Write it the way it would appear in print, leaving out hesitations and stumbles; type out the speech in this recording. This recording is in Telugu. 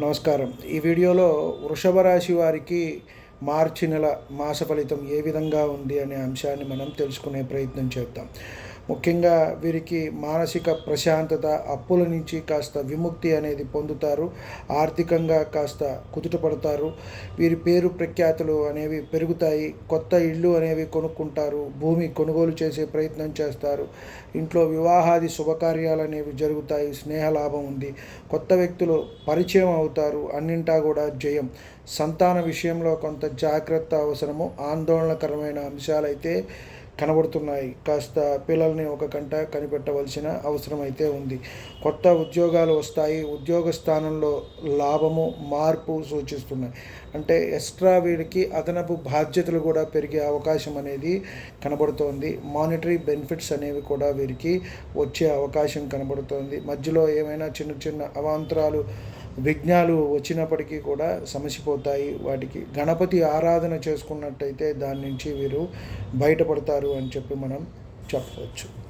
నమస్కారం. ఈ వీడియోలో వృషభ రాశి వారికి మార్చి నెల మాస ఫలితం ఏ విధంగా ఉంది అనే అంశాన్ని మనం తెలుసుకునే ప్రయత్నం చేద్దాం. ముఖ్యంగా వీరికి మానసిక ప్రశాంతత, అప్పుల నుంచి కాస్త విముక్తి అనేది పొందుతారు. ఆర్థికంగా కాస్త కుదుటపడతారు. వీరి పేరు ప్రఖ్యాతులు అనేవి పెరుగుతాయి. కొత్త ఇళ్ళు అనేవి కొనుక్కుంటారు. భూమి కొనుగోలు చేసే ప్రయత్నం చేస్తారు. ఇంట్లో వివాహాది శుభకార్యాలు అనేవి జరుగుతాయి. స్నేహలాభం ఉంది. కొత్త వ్యక్తులు పరిచయం అవుతారు. అన్నింటా కూడా జయం. సంతాన విషయంలో కొంత జాగ్రత్త అవసరము. ఆందోళనకరమైన అంశాలైతే కనబడుతున్నాయి. కాస్త పిల్లల్ని ఒక కంట కనిపెట్టవలసిన అవసరం అయితే ఉంది. కొత్త ఉద్యోగాలు వస్తాయి. ఉద్యోగ స్థానంలో లాభము, మార్పు సూచిస్తున్నాయి. అంటే ఎక్స్ట్రా వీడికి అదనపు బాధ్యతలు కూడా పెరిగే అవకాశం అనేది కనబడుతోంది. మానిటరీ బెనిఫిట్స్ అనేవి కూడా వీరికి వచ్చే అవకాశం కనబడుతోంది. మధ్యలో ఏమైనా చిన్న చిన్న అవాంతరాలు, విఘ్నాలు వచ్చినప్పటికీ కూడా సమసిపోతాయి. వాటికి గణపతి ఆరాధన చేసుకున్నట్టయితే దాని నుంచి వీరు బయటపడతారు అని చెప్పి మనం చెప్పవచ్చు.